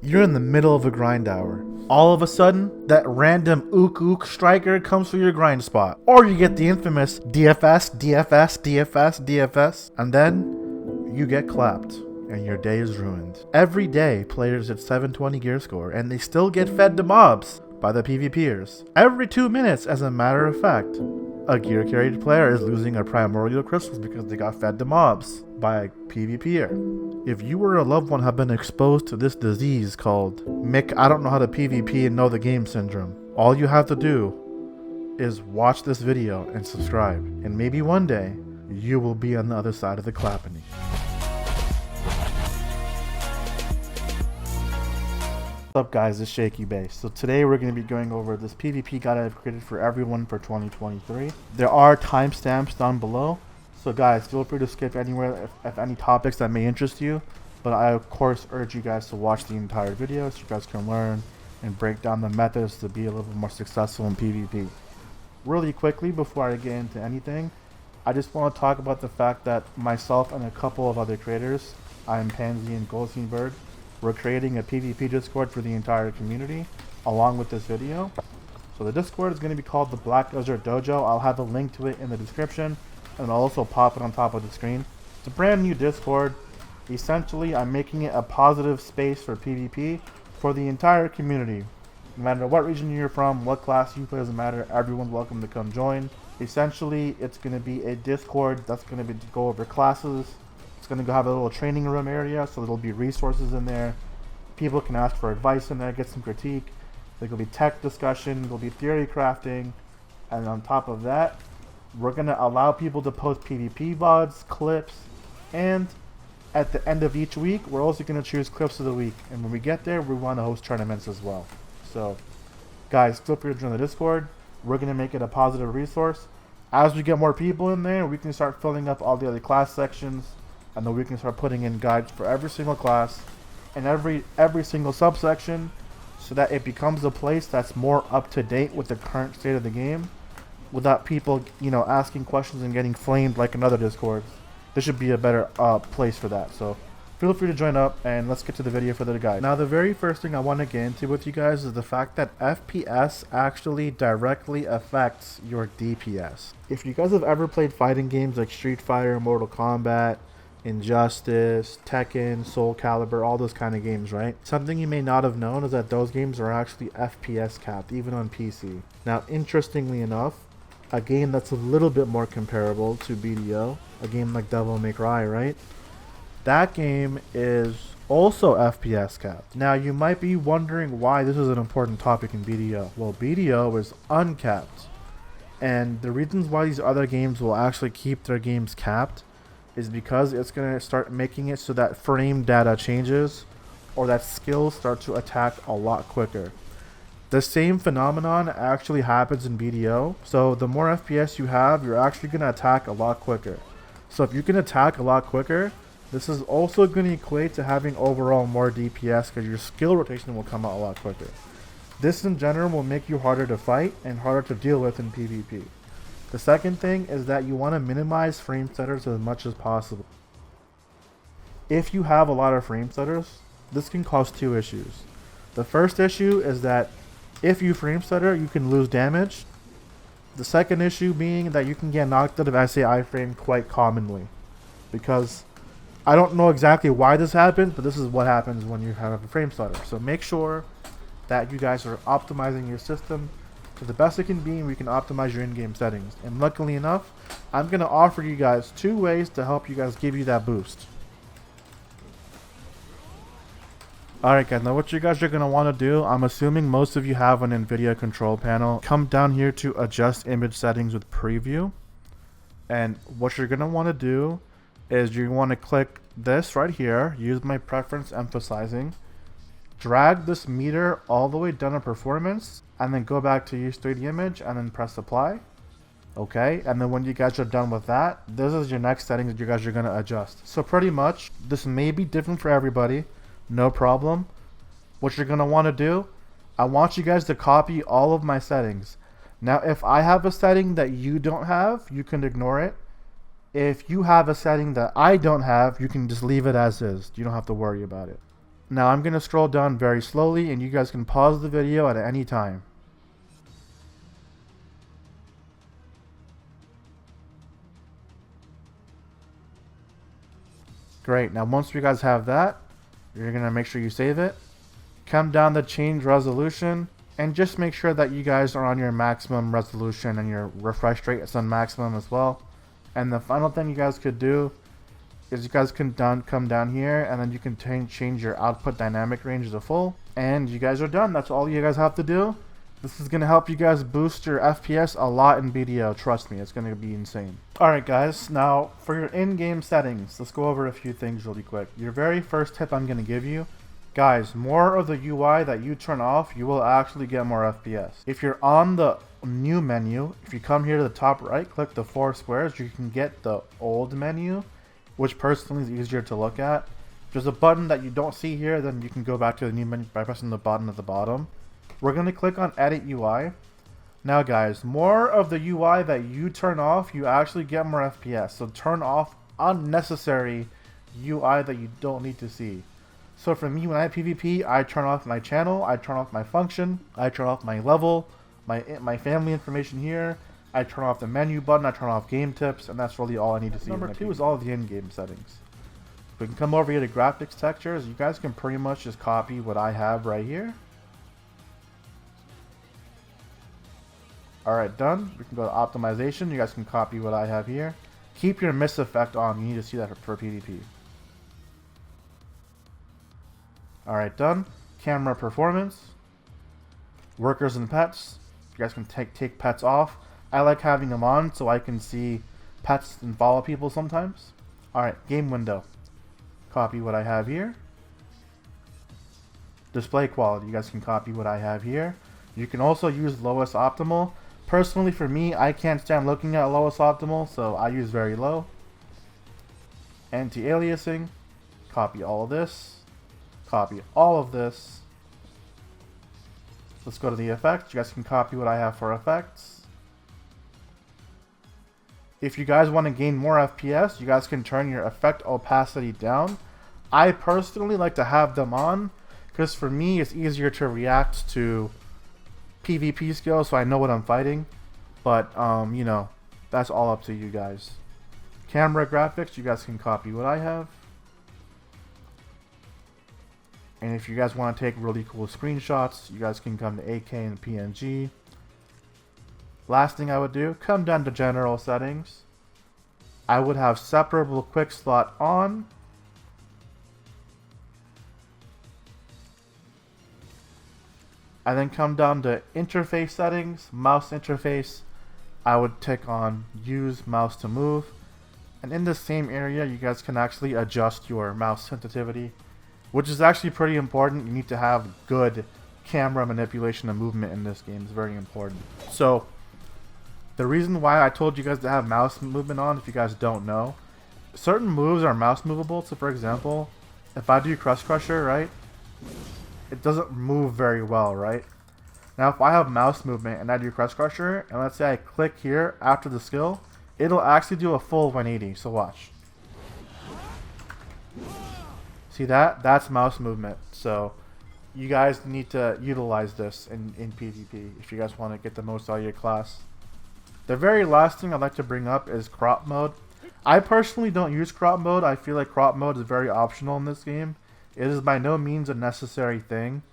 You're in the middle of a grind hour. All of a sudden, that random ook striker comes for your grind spot. Or you get the infamous DFS, DFS, DFS, DFS, and then you get clapped and your day is ruined. Every day, players hit 720 gear score and they still get fed to mobs by the PvPers. Every 2 minutes, as a matter of fact, a gear carried player is losing a primordial crystals because they got fed to mobs by a PvPer. If you or a loved one have been exposed to this disease called Mick, I don't know how to PvP and know the game syndrome, all you have to do is watch this video and subscribe. And maybe one day, you will be on the other side of the clapping. What's up guys, it's ShakyBay. So today we're going to be going over this PvP guide I've created for everyone for 2023. There are timestamps down below. So guys, feel free to skip anywhere if any topics that may interest you. But I of course urge you guys to watch the entire video so you guys can learn and break down the methods to be a little bit more successful in PvP. Really quickly, before I get into anything, I just want to talk about the fact that myself and a couple of other creators, ImPansys and Goldsteinberg, we're creating a PvP Discord for the entire community along with this video. So the Discord is going to be called the Black Desert Dojo. I'll have a link to it in the description and I'll also pop it on top of the screen. It's a brand new Discord. Essentially, I'm making it a positive space for PvP for the entire community. No matter what region you're from, what class you play, doesn't matter, everyone's welcome to come join. Essentially, it's going to be a Discord that's going to be to go over classes. It's going to have a little training room area, so there'll be resources in there. People can ask for advice in there, get some critique. There'll be tech discussion, there'll be theory crafting, and on top of that, we're going to allow people to post PvP VODs, clips, and at the end of each week, we're also going to choose clips of the week. And when we get there, we want to host tournaments as well. So, guys, feel free to join the Discord. We're going to make it a positive resource. As we get more people in there, we can start filling up all the other class sections. And then we can start putting in guides for every single class and every single subsection so that it becomes a place that's more up to date with the current state of the game without people, asking questions and getting flamed like another Discord. This should be a better place for that. So feel free to join up and let's get to the video for the guide. Now the very first thing I want to get into with you guys is the fact that FPS actually directly affects your DPS. If you guys have ever played fighting games like Street Fighter, Mortal Kombat, Injustice, Tekken, Soul Calibur, all those kind of games, right? Something you may not have known is that those games are actually FPS capped, even on PC. Now, interestingly enough, a game that's a little bit more comparable to BDO, a game like Devil May Cry, right? That game is also FPS capped. Now, you might be wondering why this is an important topic in BDO. Well, BDO is uncapped. And the reasons why these other games will actually keep their games capped is because it's going to start making it so that frame data changes or that skills start to attack a lot quicker. The same phenomenon actually happens in BDO. So the more FPS you have, you're actually going to attack a lot quicker. So if you can attack a lot quicker, this is also going to equate to having overall more DPS because your skill rotation will come out a lot quicker. This in general will make you harder to fight and harder to deal with in PvP. The second thing is that you want to minimize frame stutters as much as possible. If you have a lot of frame stutters, this can cause two issues. The first issue is that if you frame stutter, you can lose damage. The second issue being that you can get knocked out of SAI frame quite commonly. Because I don't know exactly why this happens, but this is what happens when you have a frame stutter. So make sure that you guys are optimizing your system to the best it can be, and we can optimize your in-game settings. And luckily enough, I'm going to offer you guys 2 ways to help you guys give you that boost. Alright guys, now what you guys are going to want to do, I'm assuming most of you have an NVIDIA control panel. Come down here to adjust image settings with preview. And what you're going to want to do is you want to click this right here, use my preference emphasizing, drag this meter all the way down to performance, and then go back to use 3D image and then press apply. Okay, and then when you guys are done with that, this is your next settings that you guys are going to adjust. So pretty much, this may be different for everybody, no problem. What you're going to want to do, I want you guys to copy all of my settings. Now if I have a setting that you don't have, you can ignore it. If you have a setting that I don't have, you can just leave it as is. You don't have to worry about it. Now I'm going to scroll down very slowly and you guys can pause the video at any time. Great. Now once you guys have that, you're going to make sure you save it. Come down to change resolution and just make sure that you guys are on your maximum resolution and your refresh rate is on maximum as well. And the final thing you guys could do is you guys can come down here and then you can change your output dynamic range to full. And you guys are done. That's all you guys have to do. This is going to help you guys boost your FPS a lot in BDO. Trust me, it's going to be insane. Alright guys, now for your in-game settings, let's go over a few things really quick. Your very first tip I'm going to give you, guys, more of the UI that you turn off, you will actually get more FPS. If you're on the new menu, if you come here to the top right, click the 4 squares, you can get the old menu, which personally is easier to look at. If there's a button that you don't see here, then you can go back to the new menu by pressing the button at the bottom. We're going to click on Edit UI. Now guys, more of the UI that you turn off, you actually get more FPS. So turn off unnecessary UI that you don't need to see. So for me, when I PvP, I turn off my channel, I turn off my function, I turn off my level, my family information here, I turn off the menu button, I turn off game tips, and that's really all I need to see. Number 2 is all of the in-game settings. We can come over here to graphics textures. You guys can pretty much just copy what I have right here. Alright, done. We can go to optimization. You guys can copy what I have here. Keep your miss effect on. You need to see that for PvP. Alright, done. Camera performance. Workers and pets. You guys can take pets off. I like having them on so I can see pets and follow people sometimes. Alright, game window. Copy what I have here. Display quality. You guys can copy what I have here. You can also use lowest optimal. Personally, for me, I can't stand looking at lowest optimal, so I use very low. Anti-aliasing. Copy all of this. Copy all of this. Let's go to the effects. You guys can copy what I have for effects. If you guys want to gain more FPS, you guys can turn your effect opacity down. I personally like to have them on, because for me, it's easier to react to PvP skills, so I know what I'm fighting. But you know, that's all up to you guys. Camera graphics, you guys can copy what I have. And if you guys want to take really cool screenshots, you guys can come to AK and PNG. Last thing I would do, come down to general settings. I would have separable quick slot on. And then come down to interface settings, mouse interface. I would tick on use mouse to move. And in the same area, you guys can actually adjust your mouse sensitivity, which is actually pretty important. You need to have good camera manipulation and movement in this game. It's very important. So the reason why I told you guys to have mouse movement on, if you guys don't know, certain moves are mouse movable. So for example, if I do Crust Crusher, right, it doesn't move very well, right? Now if I have mouse movement and I do Crust Crusher, and let's say I click here after the skill, it'll actually do a full 180. So watch. See that? That's mouse movement. So you guys need to utilize this in PvP if you guys want to get the most out of your class. The very last thing I'd like to bring up is crop mode. I personally don't use crop mode. I feel like crop mode is very optional in this game. It is by no means a necessary thing,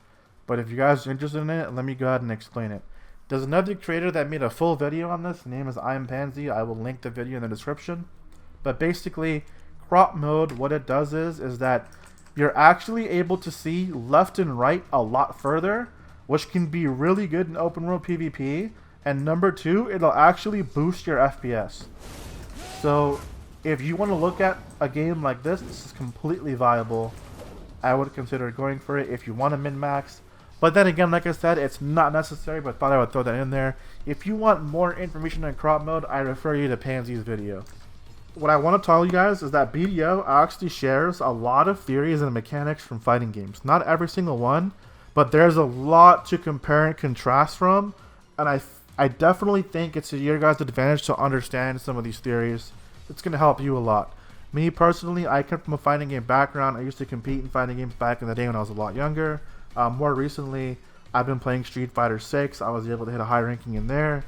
but if you guys are interested in it, let me go ahead and explain it. There's another creator that made a full video on this. His name is ImPansys. I will link the video in the description. But basically, crop mode, what it does is that you're actually able to see left and right a lot further, which can be really good in open world PvP. And number 2, it'll actually boost your FPS. So if you want to look at a game like this is completely viable. I would consider going for it if you want to min-max. But then again, like I said, it's not necessary, but I thought I would throw that in there. If you want more information on crop mode, I refer you to Pansys' video. What I want to tell you guys is that BDO actually shares a lot of theories and mechanics from fighting games. Not every single one, but there's a lot to compare and contrast from. And I definitely think it's to your guys' advantage to understand some of these theories. It's going to help you a lot. Me personally, I come from a fighting game background. I used to compete in fighting games back in the day when I was a lot younger. More recently, I've been playing Street Fighter 6. I was able to hit a high ranking in there.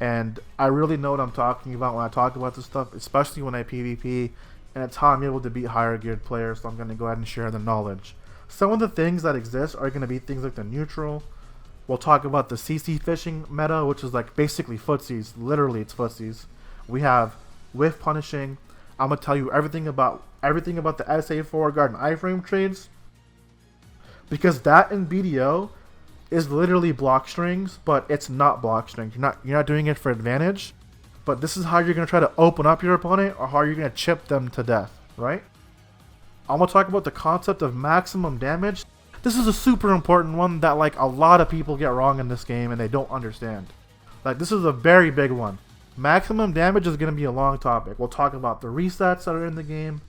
And I really know what I'm talking about when I talk about this stuff, especially when I PvP. And it's how I'm able to beat higher geared players, so I'm going to go ahead and share the knowledge. Some of the things that exist are going to be things like the neutral. We'll talk about the CC fishing meta, which is like basically footsies. Literally, it's footsies. We have Whiff Punishing. I'm going to tell you everything about the SA forward guard and iframe trades. Because that in BDO is literally block strings, but it's not block strings. You're not doing it for advantage. But this is how you're going to try to open up your opponent, or how you're going to chip them to death, right? I'm going to talk about the concept of maximum damage. This is a super important one that like a lot of people get wrong in this game and they don't understand. Like, this is a very big one. Maximum damage is going to be a long topic. We'll talk about the resets that are in the game.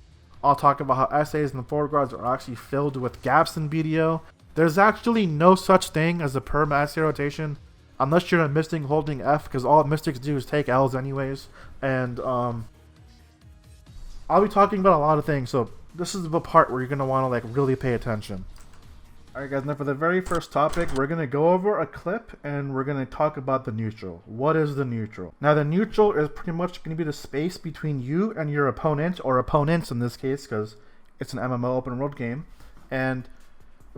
I'll talk about how SAs and forward guards are actually filled with gaps in BDO. There's actually no such thing as a perma SA rotation unless you're a Mystic holding F, because all Mystics do is take L's anyways. And I'll be talking about a lot of things, so this is the part where you're going to want to like really pay attention. Alright guys, now for the very first topic, we're going to go over a clip and we're going to talk about the neutral. What is the neutral? Now the neutral is pretty much going to be the space between you and your opponent, or opponents in this case, because it's an MMO open world game. And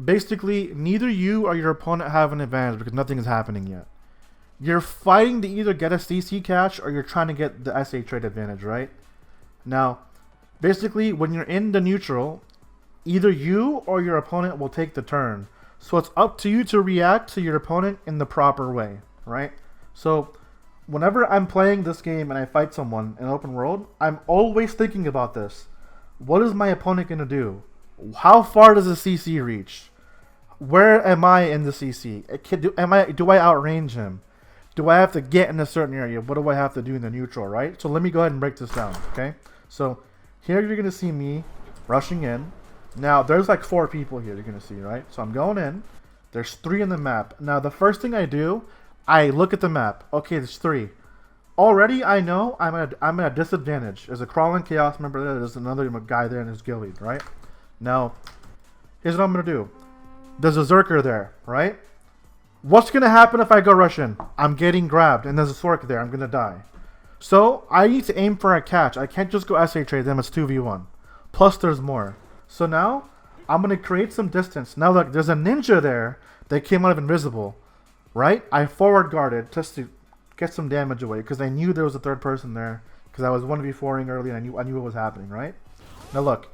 basically, neither you or your opponent have an advantage because nothing is happening yet. You're fighting to either get a CC catch or you're trying to get the SA trade advantage, right? Now, basically, when you're in the neutral, either you or your opponent will take the turn. So it's up to you to react to your opponent in the proper way, right? So whenever I'm playing this game and I fight someone in open world, I'm always thinking about this. What is my opponent going to do? How far does the CC reach? Where am I in the CC? Do I outrange him? Do I have to get in a certain area? What do I have to do in the neutral, right? So let me go ahead and break this down, okay? So here you're going to see me rushing in. Now, there's like 4 people here you're going to see, right? So I'm going in. There's 3 in the map. Now, the first thing I do, I look at the map. Okay, there's 3. Already, I know I'm at a disadvantage. There's a crawling chaos member there. There's another guy there in his ghillie, right? Now, here's what I'm going to do. There's a Berserker there, right? What's going to happen if I go rush in? I'm getting grabbed, and there's a Sork there. I'm going to die. So, I need to aim for a catch. I can't just go SA trade them. It's 2v1. Plus, there's more. So now, I'm going to create some distance. Now, look, there's a ninja there that came out of invisible, right? I forward guarded just to get some damage away because I knew there was a third person there because I was 1v4ing early and I knew what was happening, right? Now, look.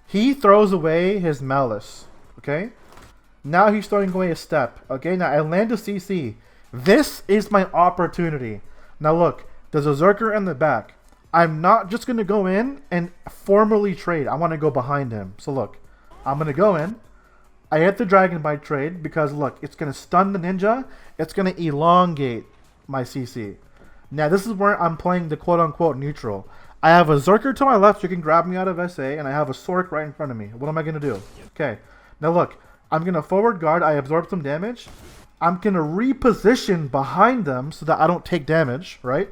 He throws away his malice, okay? Now he's throwing away a step, okay? Now I land a CC. This is my opportunity. Now look, there's a Berserker in the back. I'm not just going to go in and formally trade. I want to go behind him. So look, I'm going to go in. I hit the Dragon Bite trade because look, it's going to stun the ninja. It's going to elongate my CC. Now this is where I'm playing the quote-unquote neutral. I have a Berserker to my left who can grab me out of SA, and I have a Sork right in front of me. What am I going to do? Okay, now look. I'm going to forward guard. I absorb some damage. I'm going to reposition behind them so that I don't take damage, right?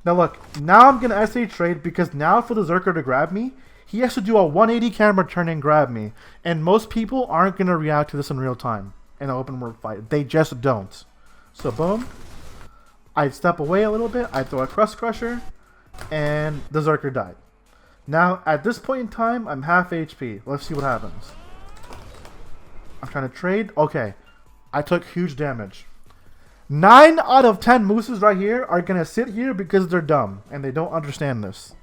Now look, now I'm going to SA trade because now for the Berserker to grab me, he has to do a 180 camera turn and grab me. And most people aren't going to react to this in real time in an open world fight. They just don't. So boom. I step away a little bit. I throw a Crust Crusher. And the Berserker died. Now, at this point in time, I'm half HP. Let's see what happens. I'm trying to trade. Okay. I took huge damage. 9 out of 10 Musas right here are going to sit here because they're dumb. And they don't understand this.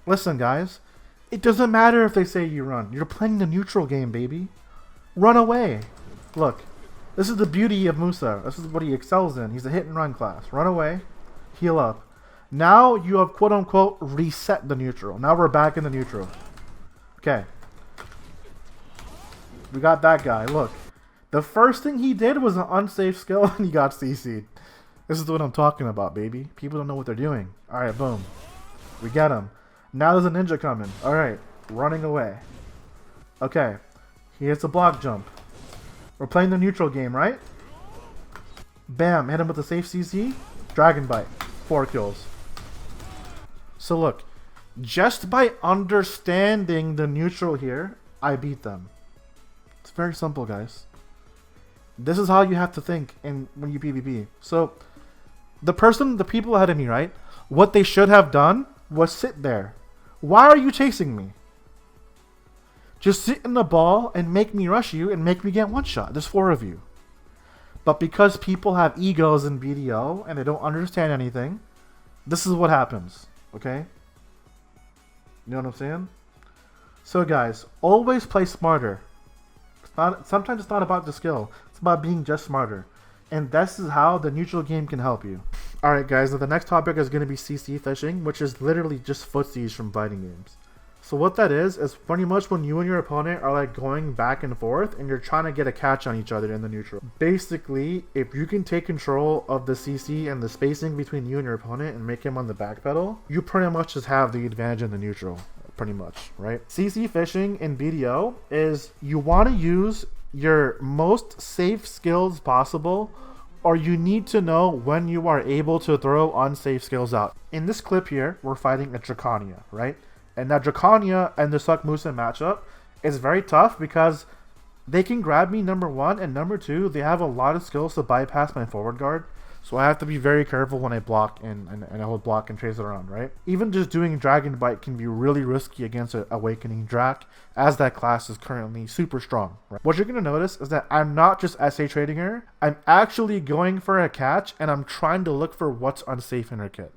Listen, guys. It doesn't matter if they say you run. You're playing the neutral game, baby. Run away. Look. This is the beauty of Musa. This is what he excels in. He's a hit and run class. Run away. Heal up. Now you have quote-unquote reset the neutral. Now we're back in the neutral. Okay. We got that guy. Look. The first thing he did was an unsafe skill and he got CC'd. This is what I'm talking about, baby. People don't know what they're doing. Alright, boom. We get him. Now there's a ninja coming. Alright. Running away. Okay. He hits a block jump. We're playing the neutral game, right? Bam. Hit him with a safe CC. Dragon Bite. 4 kills. So look, Just by understanding the neutral here, I beat them. It's very simple, guys. This is how you have to think when you PvP. So, the people ahead of me, right? What they should have done was sit there. Why are you chasing me? Just sit in the ball and make me rush you and make me get one shot. There's 4 of you. But because people have egos in BDO and they don't understand anything, this is what happens. Okay? You know what I'm saying? So guys, always play smarter. Sometimes it's not about the skill. It's about being just smarter. And this is how the neutral game can help you. Alright guys, now the next topic is going to be CC fishing, which is literally just footsies from fighting games. So what that is pretty much when you and your opponent are like going back and forth and you're trying to get a catch on each other in the neutral. Basically, if you can take control of the CC and the spacing between you and your opponent and make him on the back pedal, you pretty much just have the advantage in the neutral. Pretty much, right? CC fishing in BDO is you want to use your most safe skills possible, or you need to know when you are able to throw unsafe skills out. In this clip here, we're fighting a Drakania, right? And that Drakania and the Suck Musa matchup is very tough because they can grab me, number 1, and number 2, they have a lot of skills to bypass my forward guard. So I have to be very careful when I block and I hold block and chase it around, right? Even just doing Dragon Bite can be really risky against an Awakening Drak, as that class is currently super strong, right? What you're going to notice is that I'm not just SA trading her, I'm actually going for a catch and I'm trying to look for what's unsafe in her kit.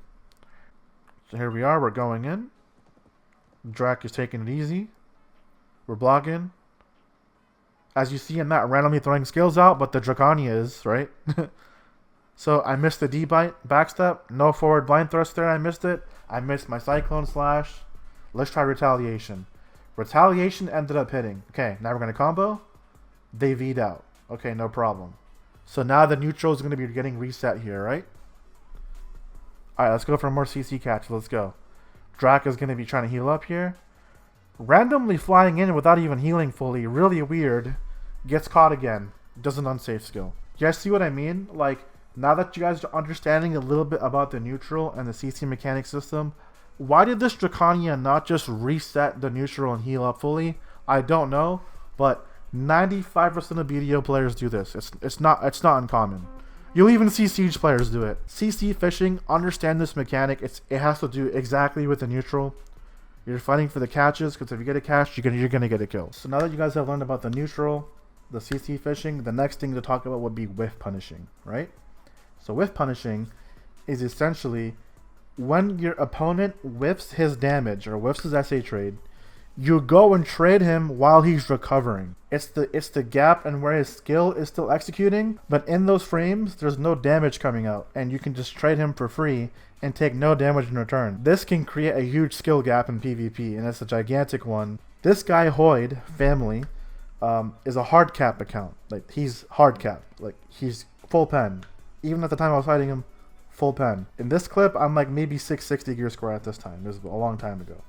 So here we are, we're going in. Drak is taking it easy. We're blocking. As you see, I'm not randomly throwing skills out, but the Drakania is, right? So I missed the D-bite, backstep, no forward blind thrust there, I missed it. I missed my Cyclone Slash. Let's try Retaliation. Retaliation ended up hitting. Okay, now we're going to combo. They V'd out. Okay, no problem. So now the neutral is going to be getting reset here, right? Alright, let's go for more CC catch. Let's go. Drak is going to be trying to heal up here. Randomly flying in without even healing fully. Really weird. Gets caught again. Does an unsafe skill. You guys see what I mean? Like, now that you guys are understanding a little bit about the neutral and the CC mechanic system, why did this Drakania not just reset the neutral and heal up fully? I don't know, but 95% of BDO players do this. It's not uncommon. You'll even see Siege players do it. CC fishing, understand this mechanic. It has to do exactly with the neutral. You're fighting for the catches, because if you get a catch, you're gonna get a kill. So now that you guys have learned about the neutral, the CC fishing, the next thing to talk about would be Whiff Punishing, right? So Whiff Punishing is essentially when your opponent whiffs his damage or whiffs his SA trade, you go and trade him while he's recovering. It's the gap and where his skill is still executing, but in those frames there's no damage coming out and you can just trade him for free and take no damage in return. This can create a huge skill gap in PvP, and it's a gigantic one. This guy Hoyd family is a hard cap account. Like, he's hard cap. Like, he's full pen. Even at the time I was fighting him, full pen. In this clip, I'm like maybe 660 gear score at this time. This was a long time ago.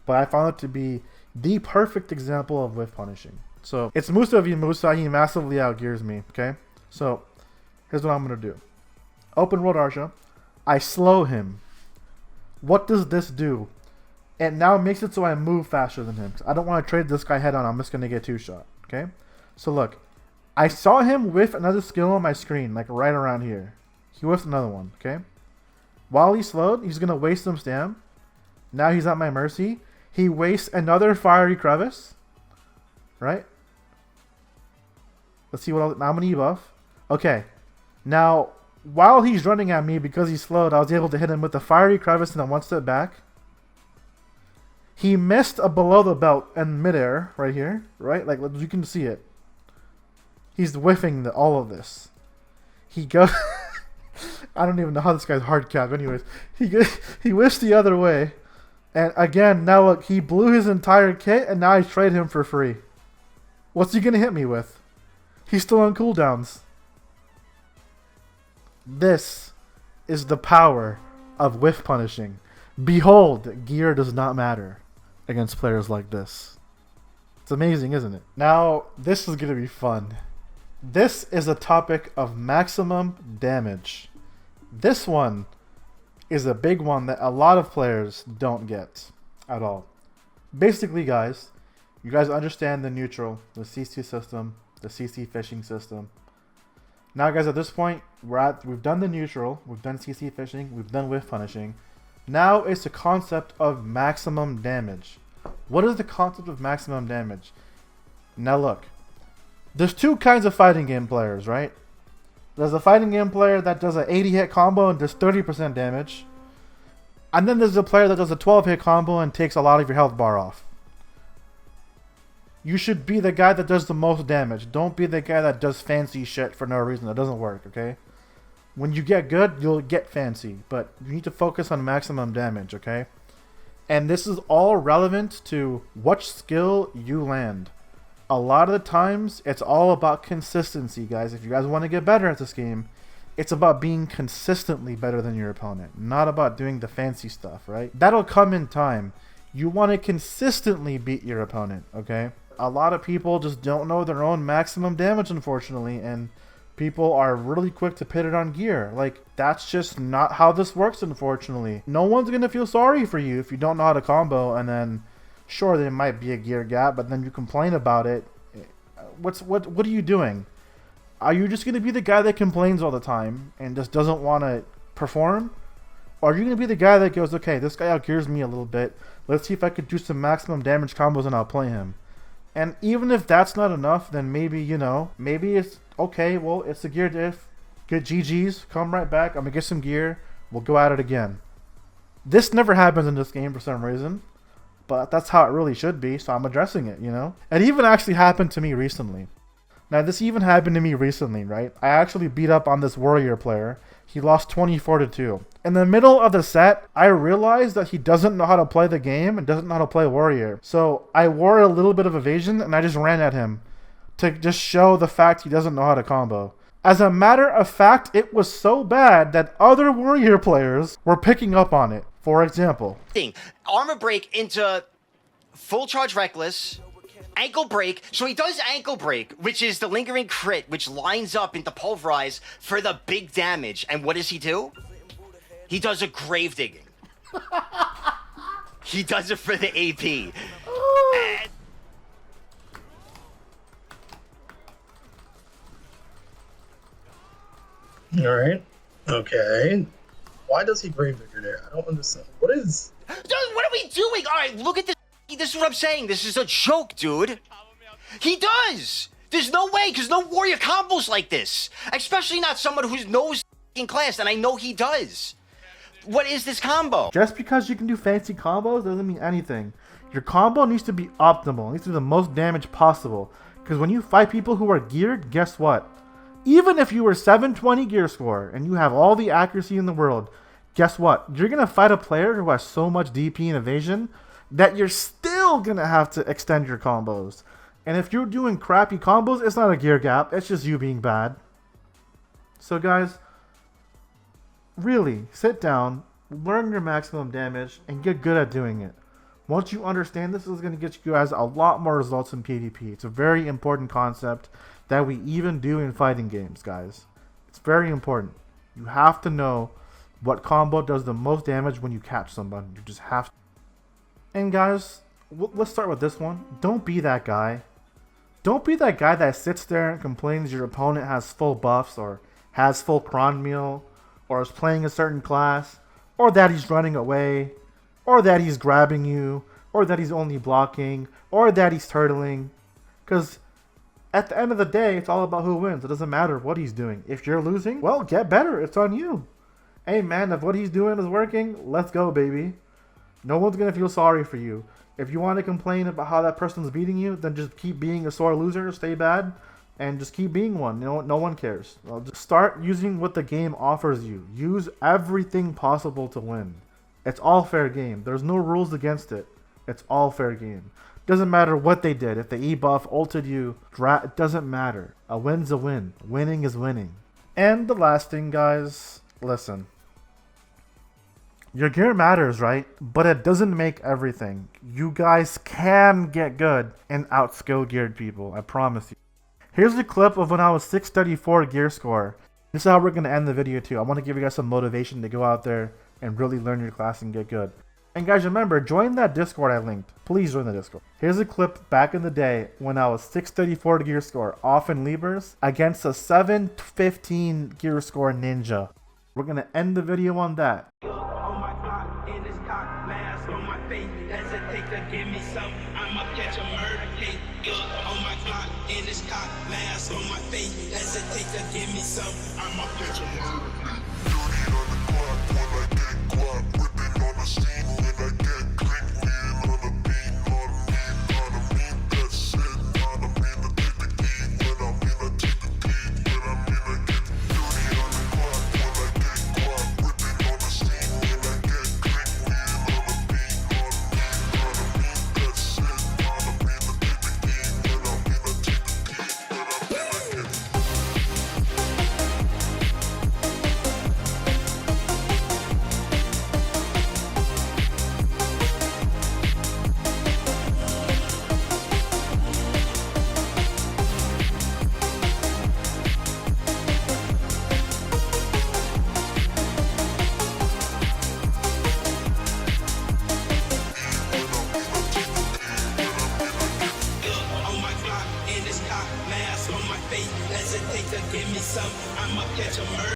But I found it to be the perfect example of Whiff Punishing. So, it's Musa v Musa. He massively outgears me, okay? So, here's what I'm going to do. Open World Arsha. I slow him. What does this do? It now makes it so I move faster than him. I don't want to trade this guy head on. I'm just going to get 2-shot, okay? So, look. I saw him whiff another skill on my screen, like right around here. He whiffed another one, okay? While he's slowed, he's going to waste some stam. Now he's at my mercy. He wastes another Fiery Crevice. Right? Let's see what else. Now I'm going to ebuff. Okay. Now, while he's running at me, because he's slowed, I was able to hit him with the Fiery Crevice and then one step back. He missed a below the belt in midair, right here. Right? Like, you can see it. He's whiffing all of this. He goes... I don't even know how this guy's hard cap. Anyways, he whiffs the other way. And again, now look, he blew his entire kit, and now I trade him for free. What's he going to hit me with? He's still on cooldowns. This is the power of Whiff Punishing. Behold, gear does not matter against players like this. It's amazing, isn't it? Now, this is going to be fun. This is a topic of maximum damage. This one is a big one that a lot of players don't get. at all. Basically, guys, you guys understand the neutral, the CC system, the CC fishing system. Now, guys, at this point, we've done the neutral, we've done CC fishing, we've done whiff punishing. Now it's the concept of maximum damage. What is the concept of maximum damage? Now look, there's two kinds of fighting game players, right? There's a fighting game player that does an 80 hit combo and does 30% damage. And then there's a player that does a 12 hit combo and takes a lot of your health bar off. You should be the guy that does the most damage. Don't be the guy that does fancy shit for no reason. That doesn't work, okay? When you get good, you'll get fancy. But you need to focus on maximum damage, okay? And this is all relevant to what skill you land. A lot of the times, it's all about consistency, guys. If you guys want to get better at this game, it's about being consistently better than your opponent, not about doing the fancy stuff, right? That'll come in time. You want to consistently beat your opponent, okay? A lot of people just don't know their own maximum damage, unfortunately, and people are really quick to pit it on gear. Like, that's just not how this works, unfortunately. No one's going to feel sorry for you if you don't know how to combo, and then, sure, there might be a gear gap, but then you complain about it. What are you doing? Are you just going to be the guy that complains all the time and just doesn't want to perform? Or are you going to be the guy that goes, okay, this guy outgears me a little bit. Let's see if I could do some maximum damage combos and I'll play him. And even if that's not enough, then maybe, you know, maybe it's, okay, well, it's a gear diff. Get GG's, come right back, I'm going to get some gear. We'll go at it again. This never happens in this game for some reason. But that's how it really should be, so I'm addressing it, you know? It even actually happened to me recently. Now, this even happened to me recently, right? I actually beat up on this warrior player. He lost 24-2. In the middle of the set, I realized that he doesn't know how to play the game and doesn't know how to play warrior. So I wore a little bit of evasion and I just ran at him to just show the fact he doesn't know how to combo. As a matter of fact, it was so bad that other warrior players were picking up on it. For example, armor break into full charge reckless, ankle break. So he does ankle break, which is the lingering crit, which lines up into pulverize for the big damage. And what does he do? He does a grave digging. He does it for the AP. All right. Okay. Why does he grave digger there? I don't understand. What is... Dude, what are we doing? All right, look at this. This is what I'm saying. This is a joke, dude. He does. There's no way, because no warrior combos like this. Especially not someone who knows in class, and I know he does. What is this combo? Just because you can do fancy combos doesn't mean anything. Your combo needs to be optimal. It needs to do the most damage possible. Because when you fight people who are geared, guess what? Even if you were 720 gear score and you have all the accuracy in the world, guess what? You're going to fight a player who has so much DP and evasion that you're still going to have to extend your combos. And if you're doing crappy combos, it's not a gear gap. It's just you being bad. So guys, really, sit down, learn your maximum damage, and get good at doing it. Once you understand this, is going to get you guys a lot more results in PvP. It's a very important concept that we even do in fighting games, guys. It's very important. You have to know what combo does the most damage when you catch somebody. You just have to. And guys, let's start with this one. Don't be that guy. Don't be that guy that sits there and complains your opponent has full buffs or has full cron meal or is playing a certain class or that he's running away or that he's grabbing you or that he's only blocking or that he's turtling. Because at the end of the day, it's all about who wins. It doesn't matter what he's doing. If you're losing, well, get better. It's on you. Hey, man, if what he's doing is working, let's go, baby. No one's going to feel sorry for you. If you want to complain about how that person's beating you, then just keep being a sore loser, stay bad, and just keep being one. No one cares. Well, just start using what the game offers you. Use everything possible to win. It's all fair game. There's no rules against it. It's all fair game. Doesn't matter what they did. If they E-buff, ulted you, it doesn't matter. A win's a win. Winning is winning. And the last thing, guys, listen. Your gear matters, right? But it doesn't make everything. You guys can get good and outskill geared people. I promise you. Here's a clip of when I was 634 gear score. This is how we're going to end the video too. I want to give you guys some motivation to go out there and really learn your class and get good. And guys, remember, join that Discord I linked. Please join the Discord. Here's a clip back in the day when I was 634 gear score off in Libers against a 715 gear score ninja. We're gonna end the video on that.